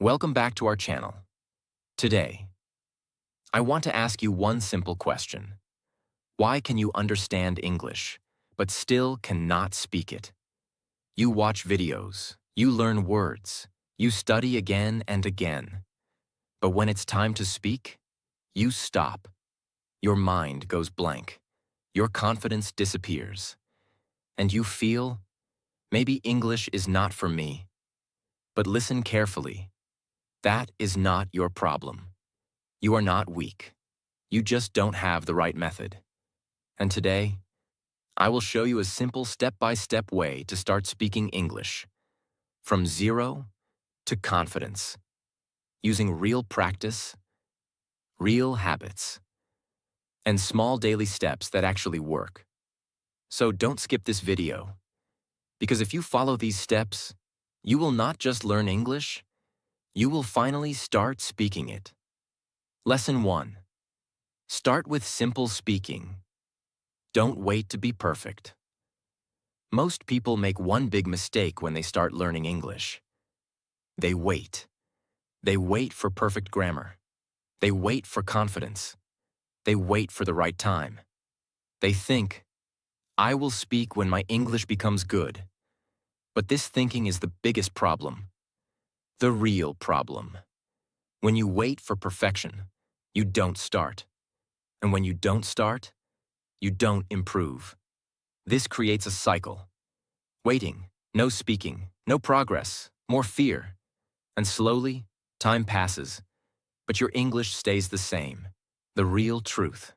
Welcome back to our channel. Today, I want to ask you one simple question. Why can you understand English, but still cannot speak it? You watch videos, you learn words, you study again and again. But when it's time to speak, you stop. Your mind goes blank. Your confidence disappears. And you feel, maybe English is not for me. But listen carefully. That is not your problem. You are not weak. You just don't have the right method. And today, I will show you a simple step-by-step way to start speaking English, from zero to confidence, using real practice, real habits, and small daily steps that actually work. So don't skip this video, because if you follow these steps, you will not just learn English, you will finally start speaking it. Lesson 1. Start with simple speaking. Don't wait to be perfect. Most people make one big mistake when they start learning English. They wait. They wait for perfect grammar. They wait for confidence. They wait for the right time. They think, I will speak when my English becomes good. But this thinking is the biggest problem. The real problem. When you wait for perfection, you don't start. And when you don't start, you don't improve. This creates a cycle. Waiting, no speaking, no progress, more fear. And slowly, time passes, but your English stays the same. The real truth.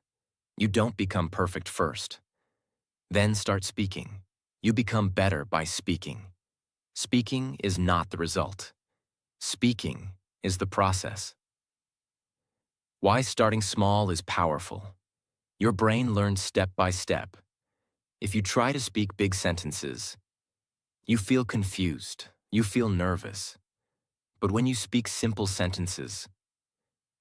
You don't become perfect first. Then start speaking. You become better by speaking. Speaking is not the result. Speaking is the process. Why starting small is powerful. Your brain learns step by step. If you try to speak big sentences, you feel confused, you feel nervous. But when you speak simple sentences,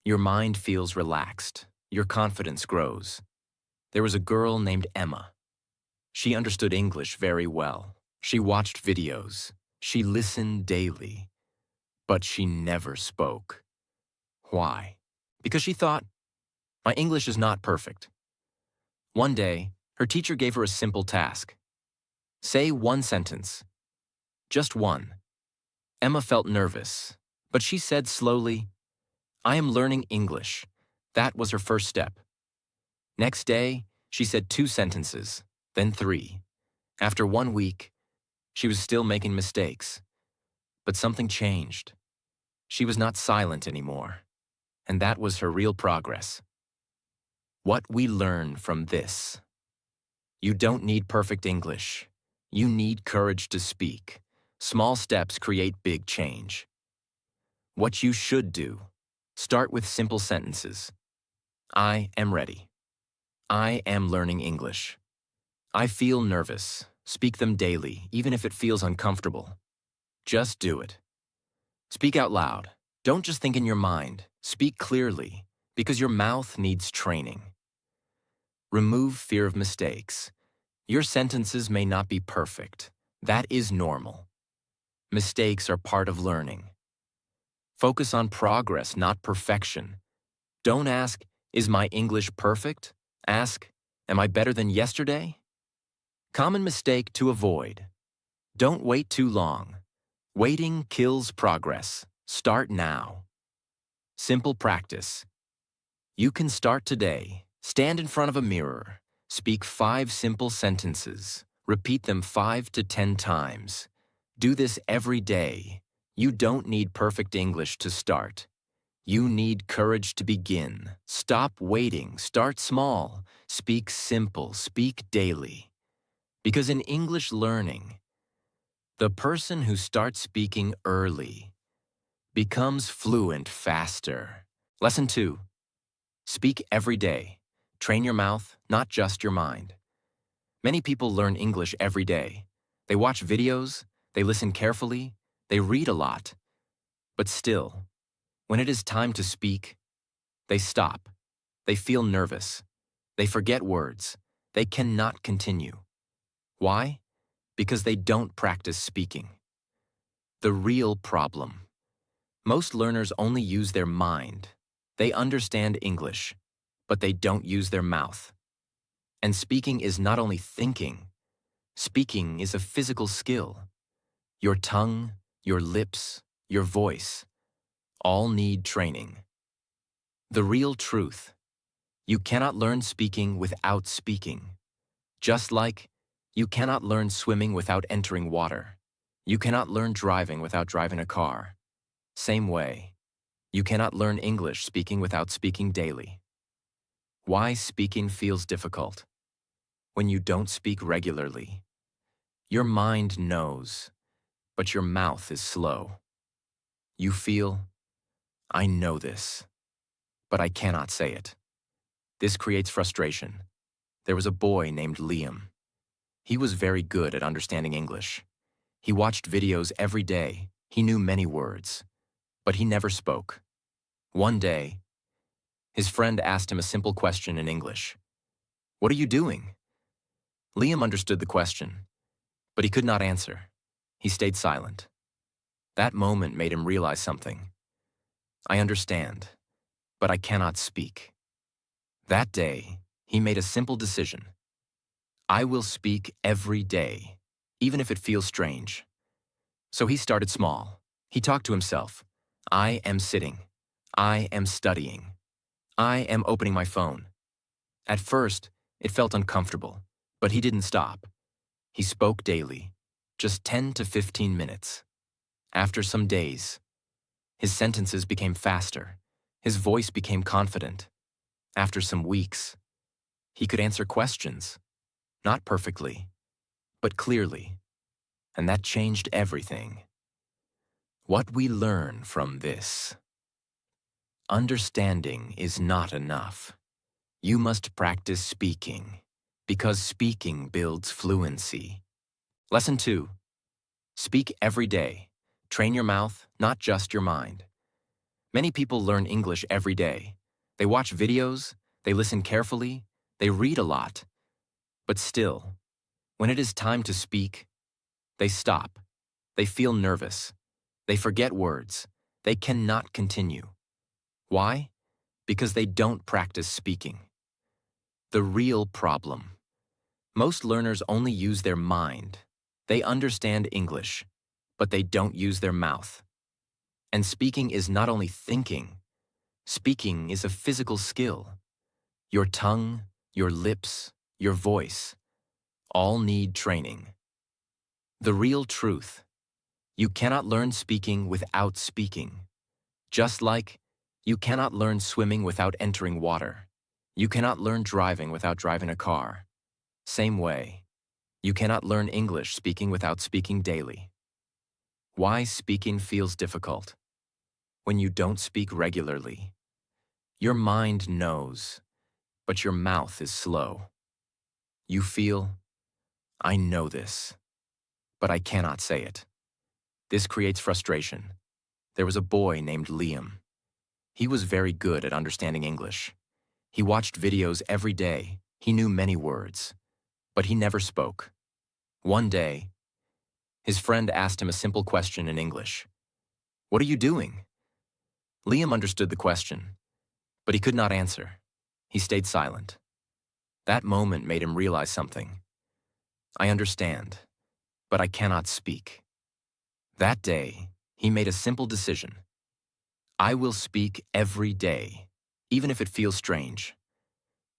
your mind feels relaxed, your confidence grows. There was a girl named Emma. She understood English very well. She watched videos. She listened daily. But she never spoke. Why? Because she thought, my English is not perfect. One day, her teacher gave her a simple task. Say one sentence. Just one. Emma felt nervous, but she said slowly, I am learning English. That was her first step. Next day, she said 2 sentences, then 3. After 1 week, she was still making mistakes. But something changed. She was not silent anymore, and that was her real progress. What we learn from this. You don't need perfect English. You need courage to speak. Small steps create big change. What you should do. Start with simple sentences. I am ready. I am learning English. I feel nervous. Speak them daily, even if it feels uncomfortable. Just do it. Speak out loud. Don't just think in your mind. Speak clearly, because your mouth needs training. Remove fear of mistakes. Your sentences may not be perfect. That is normal. Mistakes are part of learning. Focus on progress, not perfection. Don't ask, is my English perfect? Ask, am I better than yesterday? Common mistake to avoid. Don't wait too long. Waiting kills progress. Start now. Simple practice. You can start today. Stand in front of a mirror. Speak 5 simple sentences. Repeat them 5 to 10 times. Do this every day. You don't need perfect English to start. You need courage to begin. Stop waiting. Start small. Speak simple. Speak daily. Because in English learning, the person who starts speaking early becomes fluent faster. Lesson 2. Speak every day. Train your mouth, not just your mind. Many people learn English every day. They watch videos, they listen carefully, they read a lot. But still, when it is time to speak, they stop. They feel nervous. They forget words. They cannot continue. Why? Because they don't practice speaking. The real problem. Most learners only use their mind. They understand English, but they don't use their mouth. And speaking is not only thinking, speaking is a physical skill. Your tongue, your lips, your voice, all need training. The real truth: you cannot learn speaking without speaking. Just like you cannot learn swimming without entering water. You cannot learn driving without driving a car. Same way, you cannot learn English speaking without speaking daily. Why speaking feels difficult? When you don't speak regularly, your mind knows, but your mouth is slow. You feel, I know this, but I cannot say it. This creates frustration. There was a boy named Liam. He was very good at understanding English. He watched videos every day. He knew many words, but he never spoke. One day, his friend asked him a simple question in English. "What are you doing?" Liam understood the question, but he could not answer. He stayed silent. That moment made him realize something. I understand, but I cannot speak. That day, he made a simple decision. I will speak every day, even if it feels strange. So he started small. He talked to himself. I am sitting. I am studying. I am opening my phone. At first, it felt uncomfortable, but he didn't stop. He spoke daily, just 10 to 15 minutes. After some days, his sentences became faster. His voice became confident. After some weeks, he could answer questions, not perfectly, but clearly, and that changed everything. What we learn from this: understanding is not enough. You must practice speaking, because speaking builds fluency. Lesson 2. Speak every day. Train your mouth, not just your mind. Many people learn English every day. They watch videos, they listen carefully, they read a lot. But still, when it is time to speak, they stop. They feel nervous. They forget words. They cannot continue. Why? Because they don't practice speaking. The real problem: most learners only use their mind. They understand English, but they don't use their mouth. And speaking is not only thinking, speaking is a physical skill. Your tongue, your lips, your voice, all need training. The real truth: you cannot learn speaking without speaking. Just like you cannot learn swimming without entering water. You cannot learn driving without driving a car. Same way, you cannot learn English speaking without speaking daily. Why speaking feels difficult? When you don't speak regularly, your mind knows, but your mouth is slow. You feel, I know this, but I cannot say it. This creates frustration. There was a boy named Liam. He was very good at understanding English. He watched videos every day. He knew many words, but he never spoke. One day, his friend asked him a simple question in English. What are you doing? Liam understood the question, but he could not answer. He stayed silent. That moment made him realize something. I understand, but I cannot speak. That day, he made a simple decision. I will speak every day, even if it feels strange.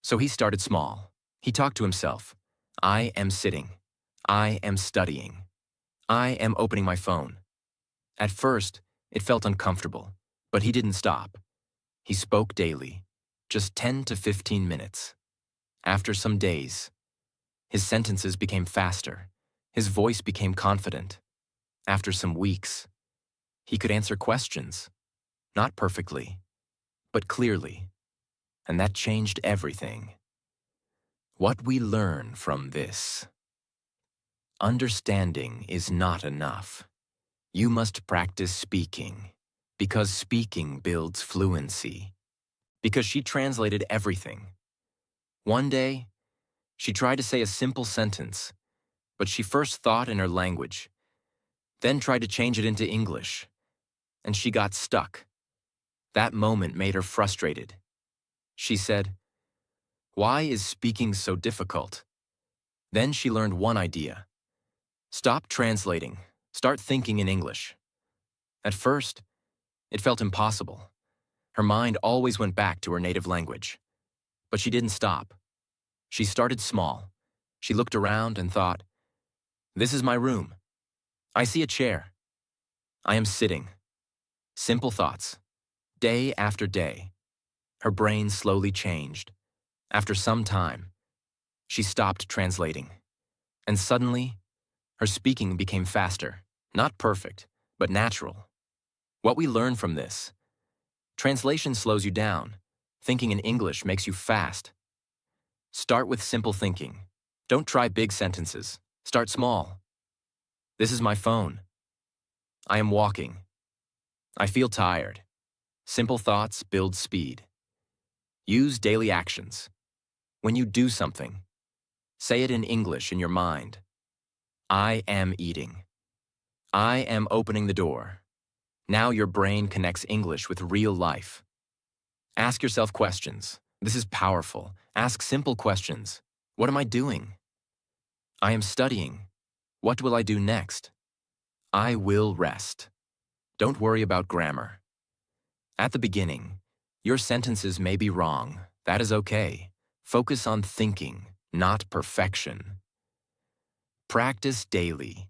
So he started small. He talked to himself. I am sitting. I am studying. I am opening my phone. At first, it felt uncomfortable, but he didn't stop. He spoke daily, just 10 to 15 minutes. After some days, his sentences became faster. His voice became confident. After some weeks, he could answer questions, not perfectly, but clearly, and that changed everything. What we learn from this: understanding is not enough. You must practice speaking, because speaking builds fluency. Because she translated everything. One day, she tried to say a simple sentence, but she first thought in her language, then tried to change it into English. and she got stuck. That moment made her frustrated. She said, "Why is speaking so difficult?" Then she learned one idea. Stop translating. Start thinking in English. At first, it felt impossible. Her mind always went back to her native language. But she didn't stop. She started small. She looked around and thought, "This is my room. I see a chair. I am sitting." Simple thoughts. Day after day, her brain slowly changed. After some time, she stopped translating. And suddenly, her speaking became faster. Not perfect, but natural. What we learn from this: translation slows you down. Thinking in English makes you fast. Start with simple thinking. Don't try big sentences. Start small. This is my phone. I am walking. I feel tired. Simple thoughts build speed. Use daily actions. When you do something, say it in English in your mind. I am eating. I am opening the door. Now your brain connects English with real life. Ask yourself questions. This is powerful. Ask simple questions. What am I doing? I am studying. What will I do next? I will rest. Don't worry about grammar. At the beginning, your sentences may be wrong. That is okay. Focus on thinking, not perfection. Practice daily.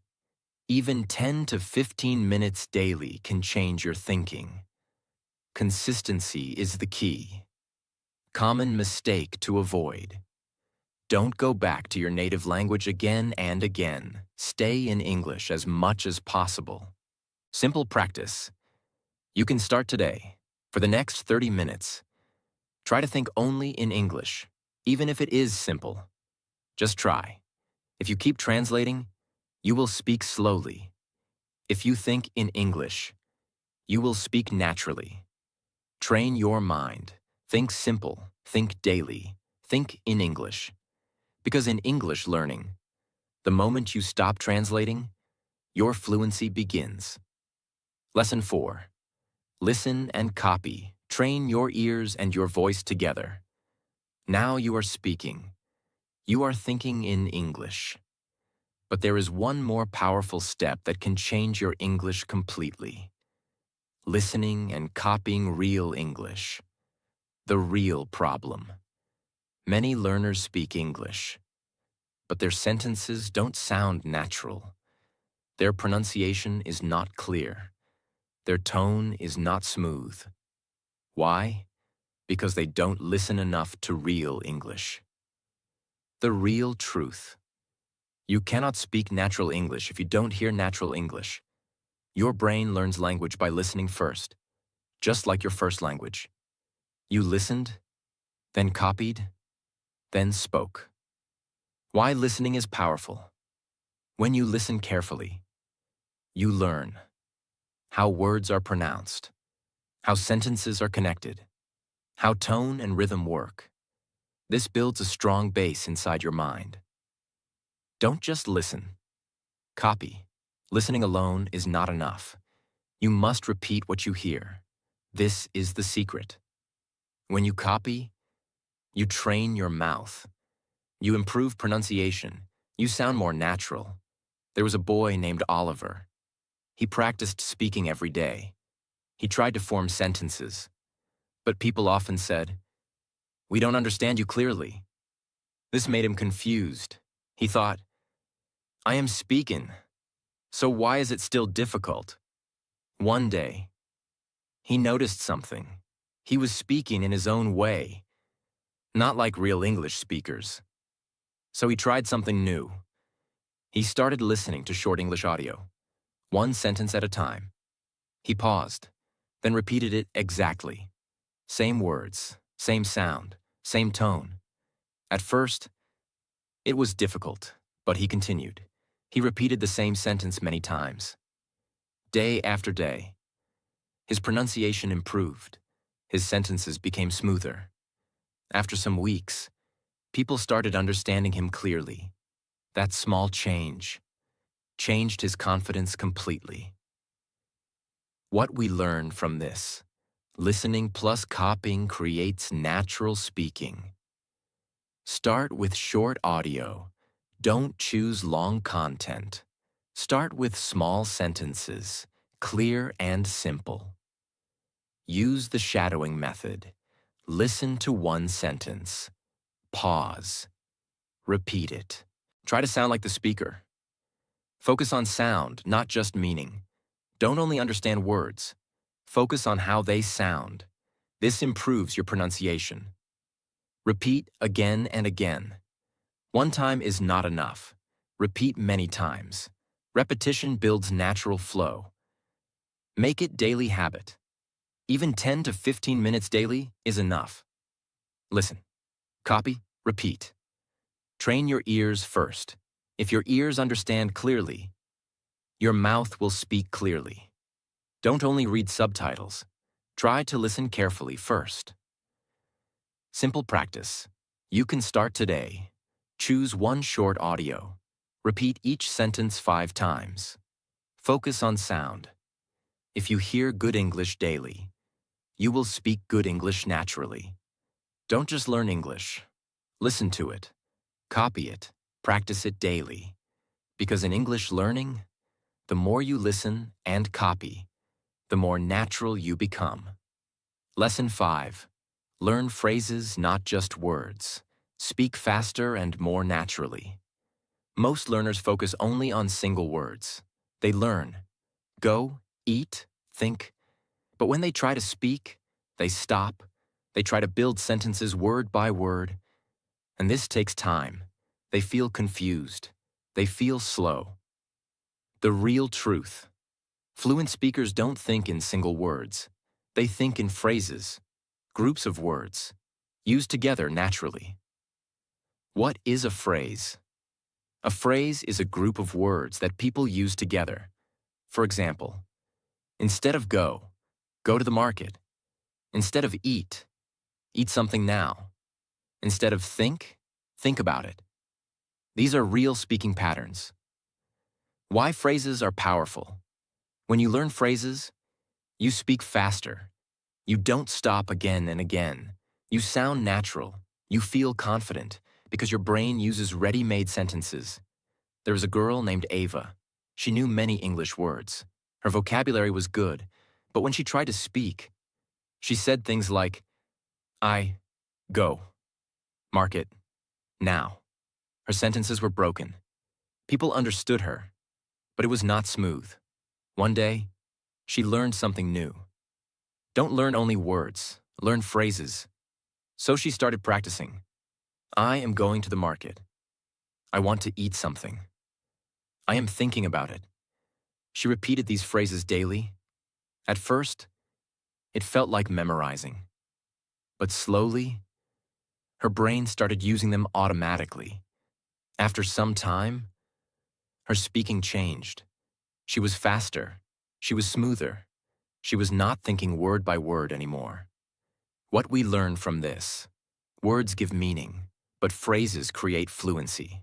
Even 10 to 15 minutes daily can change your thinking. Consistency is the key. Common mistake to avoid: don't go back to your native language again and again. Stay in English as much as possible. Simple practice. You can start today. For the next 30 minutes, try to think only in English, even if it is simple. Just try. If you keep translating, you will speak slowly. If you think in English, you will speak naturally. Train your mind. Think simple. Think daily. Think in English. Because in English learning, the moment you stop translating, your fluency begins. Lesson 4. Listen and copy. Train your ears and your voice together. Now you are speaking. You are thinking in English. But there is one more powerful step that can change your English completely. Listening and copying real English. The real problem. Many learners speak English, but their sentences don't sound natural. Their pronunciation is not clear. Their tone is not smooth. Why? Because they don't listen enough to real English. The real truth. You cannot speak natural English if you don't hear natural English. Your brain learns language by listening first, just like your first language. You listened, then copied, then spoke. Why listening is powerful. When you listen carefully, you learn how words are pronounced, how sentences are connected, how tone and rhythm work. This builds a strong base inside your mind. Don't just listen. Copy. Listening alone is not enough. You must repeat what you hear. This is the secret. When you copy, you train your mouth. You improve pronunciation. You sound more natural. There was a boy named Oliver. He practiced speaking every day. He tried to form sentences. But people often said, "We don't understand you clearly." This made him confused. He thought, "I am speaking, so why is it still difficult?" One day, he noticed something. He was speaking in his own way, not like real English speakers. So he tried something new. He started listening to short English audio, one sentence at a time. He paused, then repeated it exactly. Same words, same sound, same tone. At first, it was difficult, but he continued. He repeated the same sentence many times. Day after day, his pronunciation improved. His sentences became smoother. After some weeks, people started understanding him clearly. That small change changed his confidence completely. What we learn from this: listening plus copying creates natural speaking. Start with short audio. Don't choose long content. Start with small sentences, clear and simple. Use the shadowing method. Listen to one sentence. Pause. Repeat it. Try to sound like the speaker. Focus on sound, not just meaning. Don't only understand words. Focus on how they sound. This improves your pronunciation. Repeat again and again. One time is not enough. Repeat many times. Repetition builds natural flow. Make it daily habit. Even 10 to 15 minutes daily is enough. Listen, copy, repeat. Train your ears first. If your ears understand clearly, your mouth will speak clearly. Don't only read subtitles. Try to listen carefully first. Simple practice. You can start today. Choose one short audio. Repeat each sentence 5 times. Focus on sound. If you hear good English daily, you will speak good English naturally. Don't just learn English. Listen to it. Copy it. Practice it daily. Because in English learning, the more you listen and copy, the more natural you become. Lesson 5. Learn phrases, not just words. Speak faster and more naturally. Most learners focus only on single words. They learn, go, eat, think, but when they try to speak, they stop. They try to build sentences word by word, and this takes time. They feel confused. They feel slow. The real truth. Fluent speakers don't think in single words. They think in phrases, groups of words, used together naturally. What is a phrase? A phrase is a group of words that people use together. For example, instead of go, go to the market. Instead of eat, eat something now. Instead of think about it. These are real speaking patterns. Why phrases are powerful. When you learn phrases, you speak faster. You don't stop again and again. You sound natural. You feel confident because your brain uses ready-made sentences. There was a girl named Ava. She knew many English words. Her vocabulary was good, but when she tried to speak, she said things like, I, go, market, now. Her sentences were broken. People understood her, but it was not smooth. One day, she learned something new. Don't learn only words, learn phrases. So she started practicing. I am going to the market. I want to eat something. I am thinking about it. She repeated these phrases daily. At first, it felt like memorizing. But slowly, her brain started using them automatically. After some time, her speaking changed. She was faster. She was smoother. She was not thinking word by word anymore. What we learn from this: words give meaning, but phrases create fluency.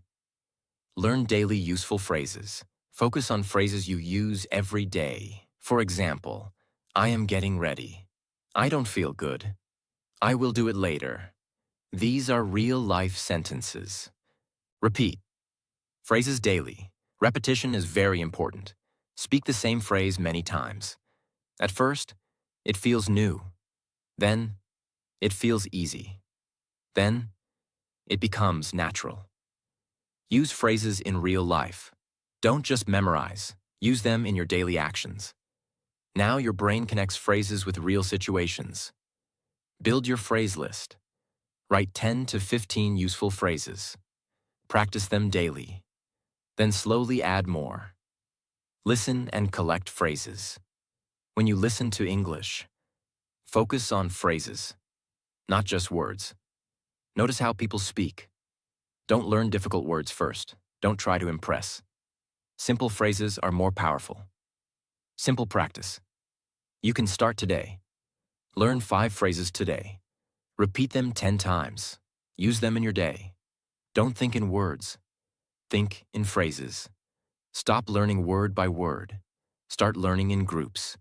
Learn daily useful phrases. Focus on phrases you use every day. For example, I am getting ready. I don't feel good. I will do it later. These are real-life sentences. Repeat. Phrases daily. Repetition is very important. Speak the same phrase many times. At first, it feels new. Then, it feels easy. Then, it becomes natural. Use phrases in real life. Don't just memorize. Use them in your daily actions. Now your brain connects phrases with real situations. Build your phrase list. Write 10 to 15 useful phrases. Practice them daily. Then slowly add more. Listen and collect phrases. When you listen to English, focus on phrases, not just words. Notice how people speak. Don't learn difficult words first. Don't try to impress. Simple phrases are more powerful. Simple practice. You can start today. Learn 5 phrases today. Repeat them 10 times. Use them in your day. Don't think in words. Think in phrases. Stop learning word by word. Start learning in groups.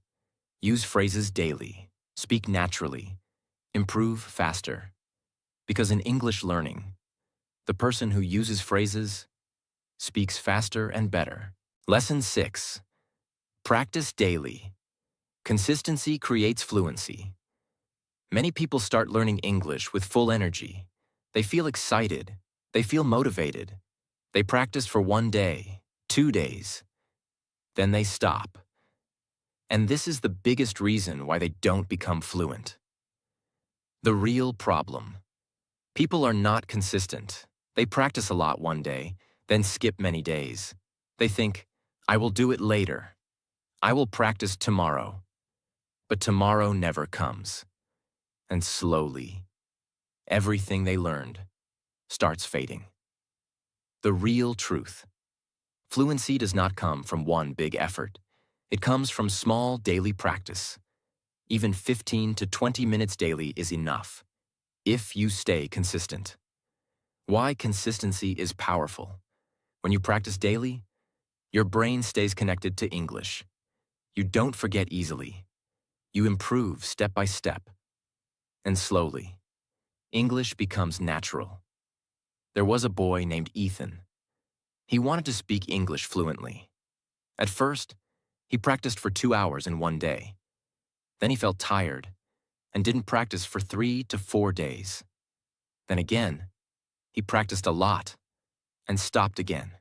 Use phrases daily. Speak naturally. Improve faster. Because in English learning, the person who uses phrases speaks faster and better. Lesson 6. Practice daily. Consistency creates fluency. Many people start learning English with full energy. They feel excited. They feel motivated. They practice for 1 day, 2 days. Then they stop. And this is the biggest reason why they don't become fluent. The real problem. People are not consistent. They practice a lot 1 day, then skip many days. They think, I will do it later. I will practice tomorrow. But tomorrow never comes. And slowly, everything they learned starts fading. The real truth. Fluency does not come from one big effort. It comes from small daily practice. Even 15 to 20 minutes daily is enough, if you stay consistent. Why consistency is powerful. When you practice daily, your brain stays connected to English. You don't forget easily. You improve step by step. And slowly, English becomes natural. There was a boy named Ethan. He wanted to speak English fluently. At first, he practiced for 2 hours in 1 day. Then he felt tired and didn't practice for 3 to 4 days. Then again, he practiced a lot and stopped again.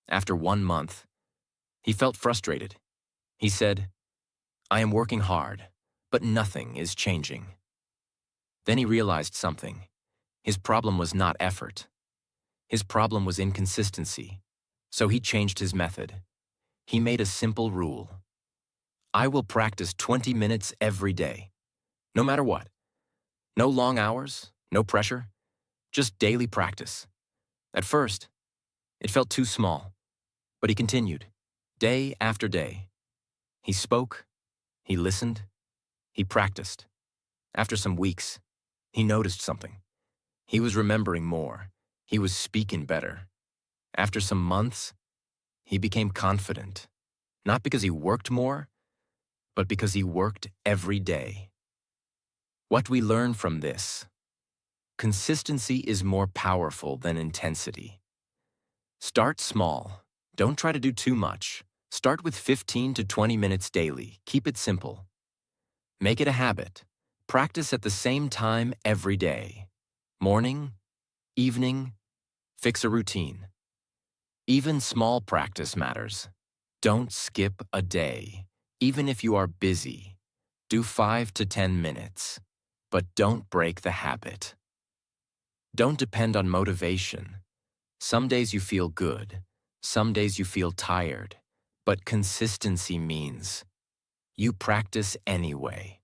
After 1 month, he felt frustrated. He said, I am working hard, but nothing is changing. Then he realized something. His problem was not effort. His problem was inconsistency. So he changed his method. He made a simple rule. I will practice 20 minutes every day, no matter what. No long hours, no pressure, just daily practice. At first, it felt too small, but he continued, day after day. He spoke, he listened, he practiced. After some weeks, he noticed something. He was remembering more. He was speaking better. After some months, he became confident, not because he worked more, but because he worked every day. What we learn from this: consistency is more powerful than intensity. Start small. Don't try to do too much. Start with 15 to 20 minutes daily. Keep it simple. Make it a habit. Practice at the same time every day. Morning, evening, fix a routine. Even small practice matters. Don't skip a day. Even if you are busy, do 5 to 10 minutes. But don't break the habit. Don't depend on motivation. Some days you feel good. Some days you feel tired. But consistency means you practice anyway.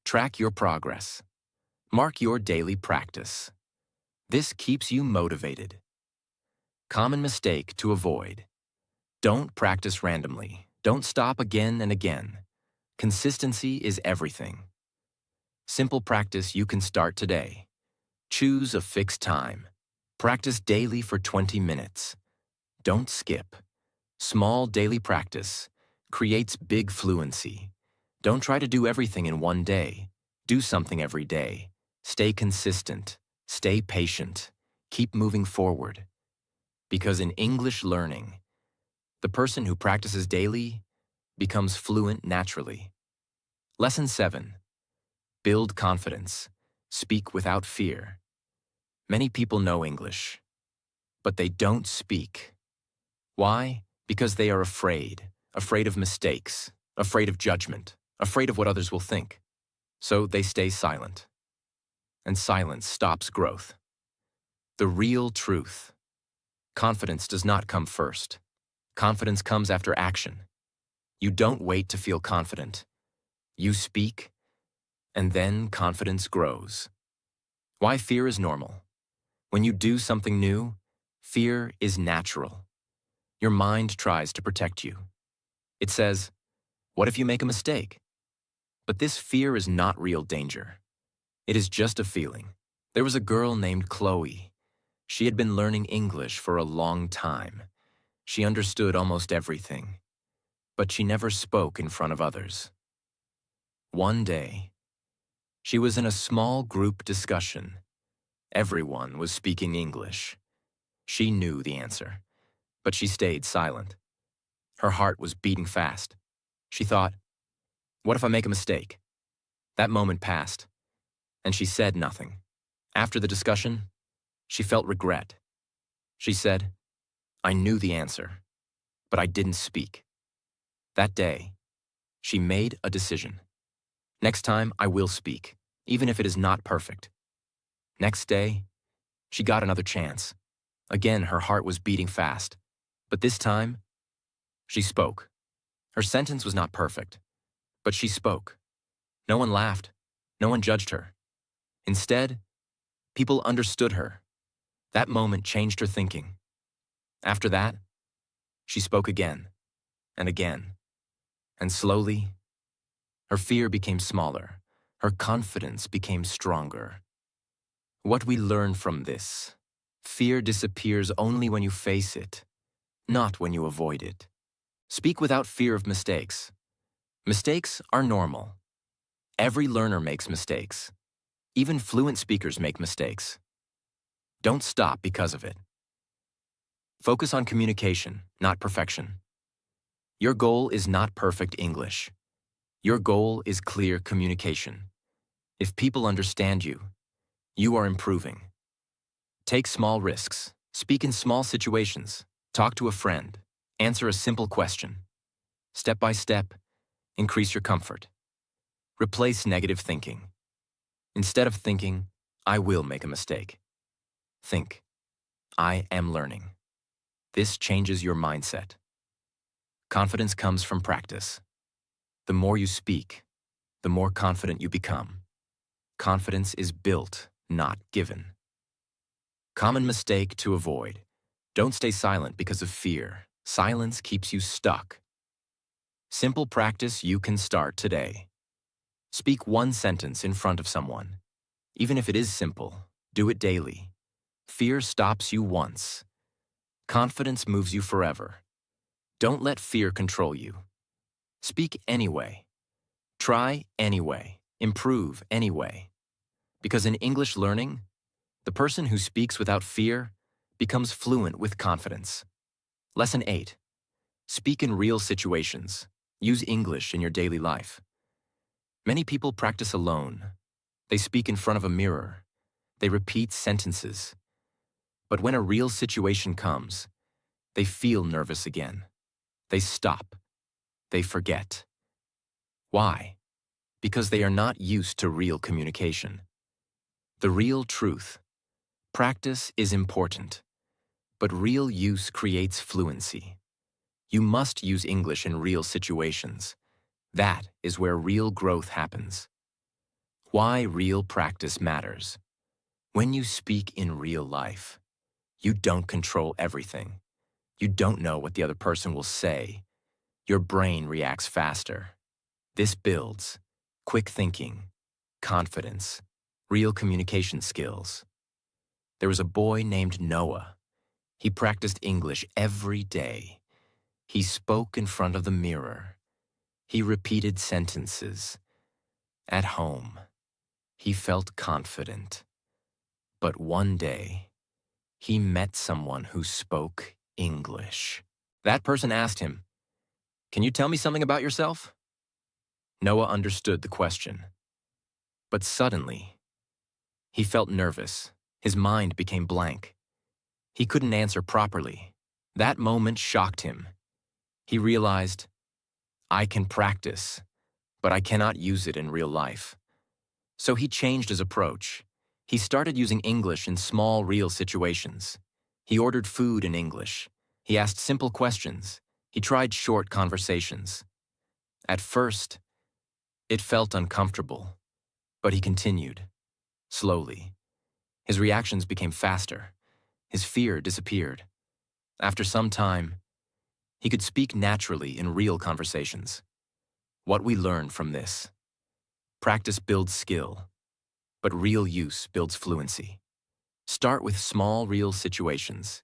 Track your progress. Mark your daily practice. This keeps you motivated. Common mistake to avoid. Don't practice randomly. Don't stop again and again. Consistency is everything. Simple practice you can start today. Choose a fixed time. Practice daily for 20 minutes. Don't skip. Small daily practice creates big fluency. Don't try to do everything in 1 day. Do something every day. Stay consistent. Stay patient. Keep moving forward. Because in English learning, the person who practices daily becomes fluent naturally. Lesson 7. Build confidence. Speak without fear. Many people know English, but they don't speak. Why? Because they are afraid of mistakes, afraid of judgment, afraid of what others will think. So they stay silent. And silence stops growth. The real truth. Confidence does not come first. Confidence comes after action. You don't wait to feel confident. You speak, and then confidence grows. Why fear is normal. When you do something new, fear is natural. Your mind tries to protect you. It says, what if you make a mistake? But this fear is not real danger. It is just a feeling. There was a girl named Chloe. She had been learning English for a long time. She understood almost everything. But she never spoke in front of others. One day, she was in a small group discussion. Everyone was speaking English. She knew the answer, but she stayed silent. Her heart was beating fast. She thought, what if I make a mistake? That moment passed, and she said nothing. After the discussion, she felt regret. She said, I knew the answer, but I didn't speak. That day, she made a decision. Next time, I will speak, even if it is not perfect. Next day, she got another chance. Again, her heart was beating fast. But this time, she spoke. Her sentence was not perfect, but she spoke. No one laughed. No one judged her. Instead, people understood her. That moment changed her thinking. After that, she spoke again and again. And slowly, her fear became smaller. Her confidence became stronger. What we learn from this: fear disappears only when you face it, not when you avoid it. Speak without fear of mistakes. Mistakes are normal. Every learner makes mistakes. Even fluent speakers make mistakes. Don't stop because of it. Focus on communication, not perfection. Your goal is not perfect English. Your goal is clear communication. If people understand you, you are improving. Take small risks. Speak in small situations. Talk to a friend. Answer a simple question. Step by step, increase your comfort. Replace negative thinking. Instead of thinking, I will make a mistake, think, I am learning. This changes your mindset. Confidence comes from practice. The more you speak, the more confident you become. Confidence is built, not given. Common mistake to avoid: don't stay silent because of fear. Silence keeps you stuck. Simple practice you can start today. Speak one sentence in front of someone. Even if it is simple, do it daily. Fear stops you once. Confidence moves you forever. Don't let fear control you. Speak anyway. Try anyway. Improve anyway. Because in English learning, the person who speaks without fear becomes fluent with confidence. Lesson 8. Speak in real situations. Use English in your daily life. Many people practice alone. They speak in front of a mirror. They repeat sentences. But when a real situation comes, they feel nervous again. They stop. They forget. Why? Because they are not used to real communication. The real truth: practice is important, but real use creates fluency. You must use English in real situations. That is where real growth happens. Why real practice matters. When you speak in real life, you don't control everything. You don't know what the other person will say. Your brain reacts faster. This builds quick thinking, confidence, real communication skills. There was a boy named Noah. He practiced English every day. He spoke in front of the mirror. He repeated sentences. At home, he felt confident. But one day, he met someone who spoke English. That person asked him, "Can you tell me something about yourself?" Noah understood the question. But suddenly, he felt nervous. His mind became blank. He couldn't answer properly. That moment shocked him. He realized, I can practice, but I cannot use it in real life. So he changed his approach. He started using English in small, real situations. He ordered food in English. He asked simple questions. He tried short conversations. At first, it felt uncomfortable, but he continued. Slowly, his reactions became faster. His fear disappeared. After some time, he could speak naturally in real conversations. What we learn from this: practice builds skill, but real use builds fluency. Start with small, real situations.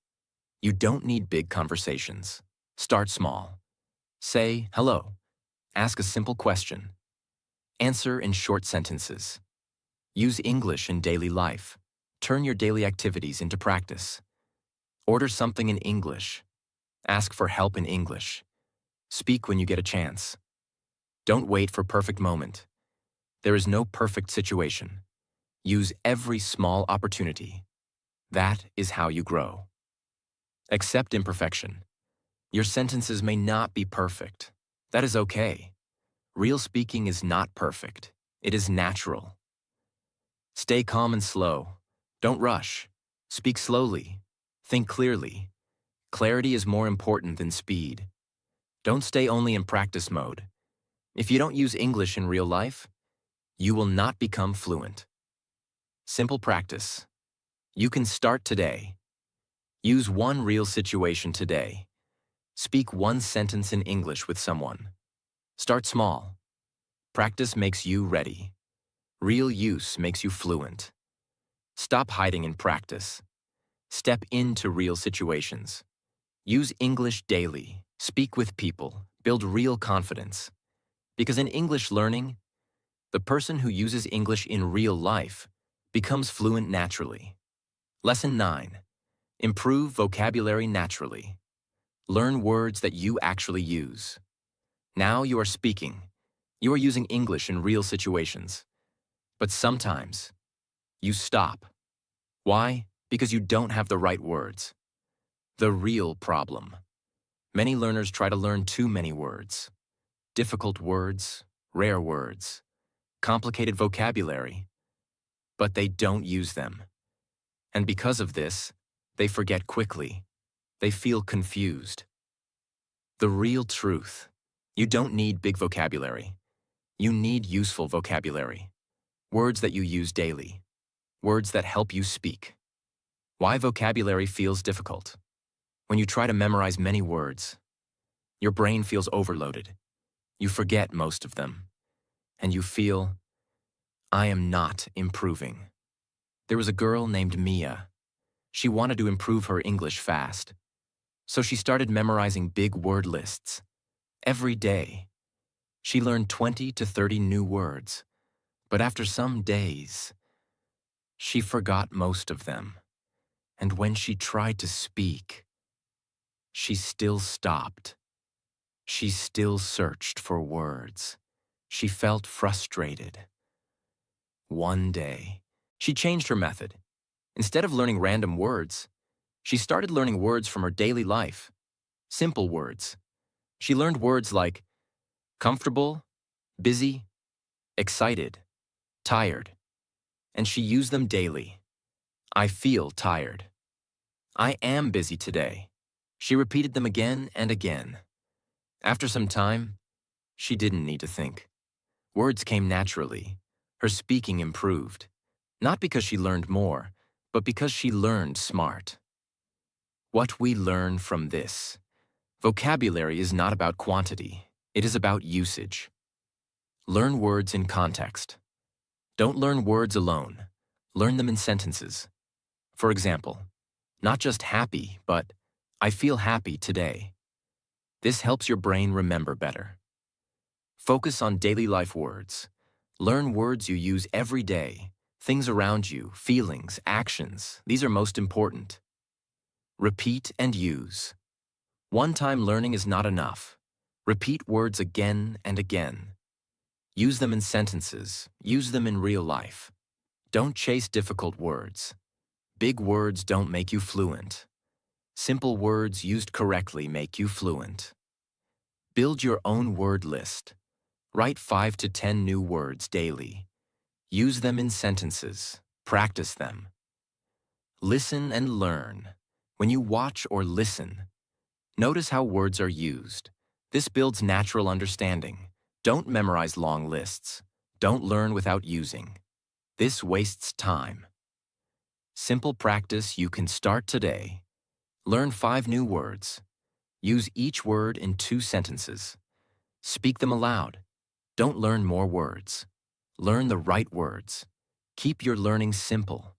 You don't need big conversations. Start small. Say hello. Ask a simple question. Answer in short sentences. Use English in daily life. Turn your daily activities into practice. Order something in English. Ask for help in English. Speak when you get a chance. Don't wait for perfect moment. There is no perfect situation. Use every small opportunity. That is how you grow. Accept imperfection. Your sentences may not be perfect. That is okay. Real speaking is not perfect. It is natural. Stay calm and slow. Don't rush. Speak slowly. Think clearly. Clarity is more important than speed. Don't stay only in practice mode. If you don't use English in real life, you will not become fluent. Simple practice. You can start today. Use one real situation today. Speak one sentence in English with someone. Start small. Practice makes you ready. Real use makes you fluent. Stop hiding in practice. Step into real situations. Use English daily. Speak with people. Build real confidence. Because in English learning, the person who uses English in real life becomes fluent naturally. Lesson 9. Improve vocabulary naturally. Learn words that you actually use. Now you are speaking. You are using English in real situations. But sometimes, you stop. Why? Because you don't have the right words. The real problem. Many learners try to learn too many words. Difficult words, rare words, complicated vocabulary. But they don't use them. And because of this, they forget quickly. They feel confused. The real truth. You don't need big vocabulary. You need useful vocabulary. Words that you use daily. Words that help you speak. Why vocabulary feels difficult. When you try to memorize many words, your brain feels overloaded. You forget most of them. And you feel, I am not improving. There was a girl named Mia. She wanted to improve her English fast. So she started memorizing big word lists. Every day, she learned 20 to 30 new words. But after some days, she forgot most of them. And when she tried to speak, she still stopped. She still searched for words. She felt frustrated. One day, she changed her method. Instead of learning random words, she started learning words from her daily life. Simple words. She learned words like comfortable, busy, excited, tired. And she used them daily. I feel tired. I am busy today. She repeated them again and again. After some time, she didn't need to think. Words came naturally. Her speaking improved. Not because she learned more, but because she learned smart. What we learn from this. Vocabulary is not about quantity. It is about usage. Learn words in context. Don't learn words alone. Learn them in sentences. For example, not just happy, but I feel happy today. This helps your brain remember better. Focus on daily life words. Learn words you use every day. Things around you, feelings, actions, these are most important. Repeat and use. One-time learning is not enough. Repeat words again and again. Use them in sentences. Use them in real life. Don't chase difficult words. Big words don't make you fluent. Simple words used correctly make you fluent. Build your own word list. Write 5 to 10 new words daily. Use them in sentences. Practice them. Listen and learn. When you watch or listen, notice how words are used. This builds natural understanding. Don't memorize long lists. Don't learn without using. This wastes time. Simple practice you can start today. Learn 5 new words. Use each word in 2 sentences. Speak them aloud. Don't learn more words. Learn the right words. Keep your learning simple.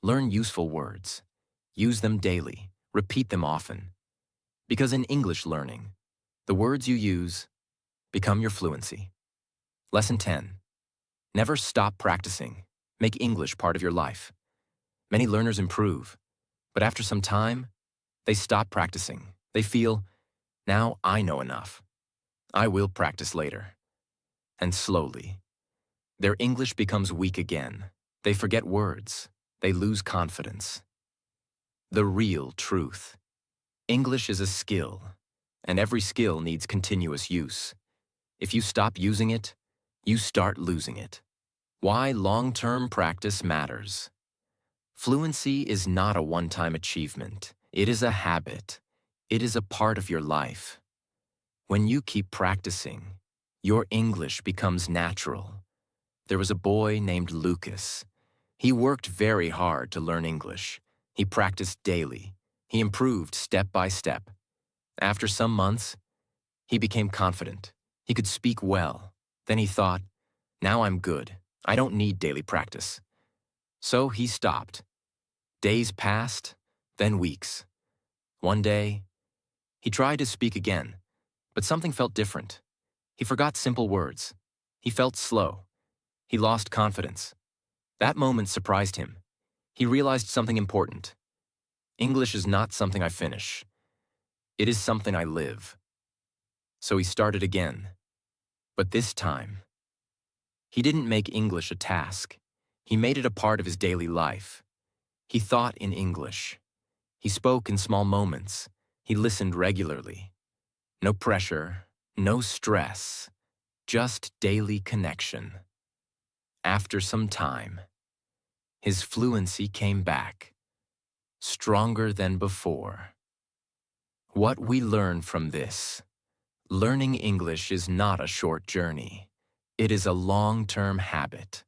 Learn useful words. Use them daily. Repeat them often. Because in English learning, the words you use become your fluency. Lesson 10. Never stop practicing. Make English part of your life. Many learners improve, but after some time, they stop practicing. They feel, now I know enough. I will practice later. And slowly, their English becomes weak again. They forget words. They lose confidence. The real truth. English is a skill, and every skill needs continuous use. If you stop using it, you start losing it. Why long-term practice matters. Fluency is not a one-time achievement. It is a habit. It is a part of your life. When you keep practicing, your English becomes natural. There was a boy named Lucas. He worked very hard to learn English. He practiced daily. He improved step by step. After some months, he became confident. He could speak well. Then he thought, now I'm good. I don't need daily practice. So he stopped. Days passed, then weeks. One day, he tried to speak again, but something felt different. He forgot simple words. He felt slow. He lost confidence. That moment surprised him. He realized something important. English is not something I finish. It is something I live. So he started again. But this time, he didn't make English a task. He made it a part of his daily life. He thought in English. He spoke in small moments. He listened regularly. No pressure, no stress, just daily connection. After some time, his fluency came back, stronger than before. What we learn from this: learning English is not a short journey. It is a long-term habit.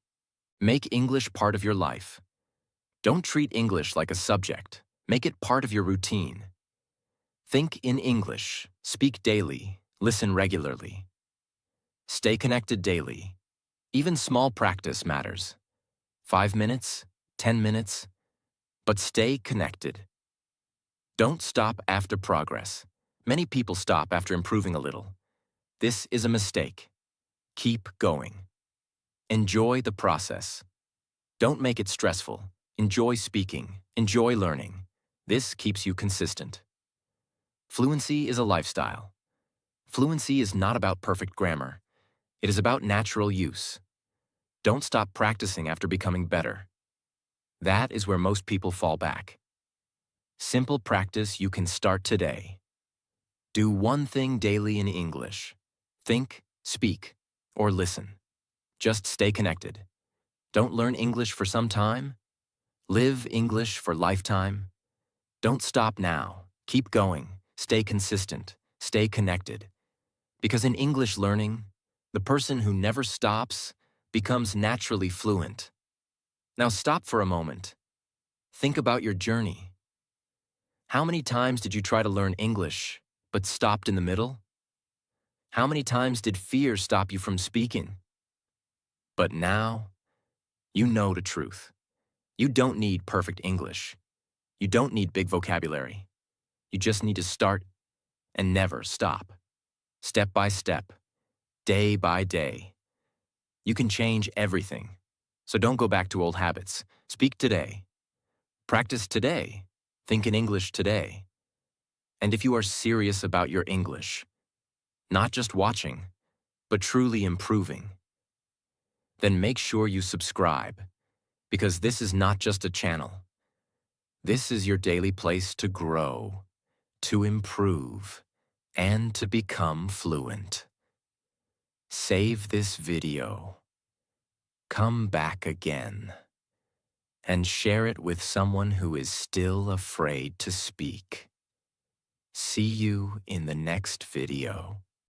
Make English part of your life. Don't treat English like a subject. Make it part of your routine. Think in English, speak daily, listen regularly. Stay connected daily. Even small practice matters. 5 minutes, 10 minutes, but stay connected. Don't stop after progress. Many people stop after improving a little. This is a mistake. Keep going. Enjoy the process. Don't make it stressful. Enjoy speaking. Enjoy learning. This keeps you consistent. Fluency is a lifestyle. Fluency is not about perfect grammar. It is about natural use. Don't stop practicing after becoming better. That is where most people fall back. Simple practice you can start today. Do one thing daily in English. Think, speak, or listen. Just stay connected. Don't learn English for some time. Live English for lifetime. Don't stop now. Keep going. Stay consistent. Stay connected. Because in English learning, the person who never stops becomes naturally fluent. Now stop for a moment. Think about your journey. How many times did you try to learn English, but stopped in the middle? How many times did fear stop you from speaking? But now, you know the truth. You don't need perfect English. You don't need big vocabulary. You just need to start and never stop. Step by step, day by day. You can change everything. So don't go back to old habits. Speak today. Practice today. Think in English today. And if you are serious about your English, not just watching, but truly improving, then make sure you subscribe, because this is not just a channel. This is your daily place to grow, to improve, and to become fluent. Save this video. Come back again. And share it with someone who is still afraid to speak. See you in the next video.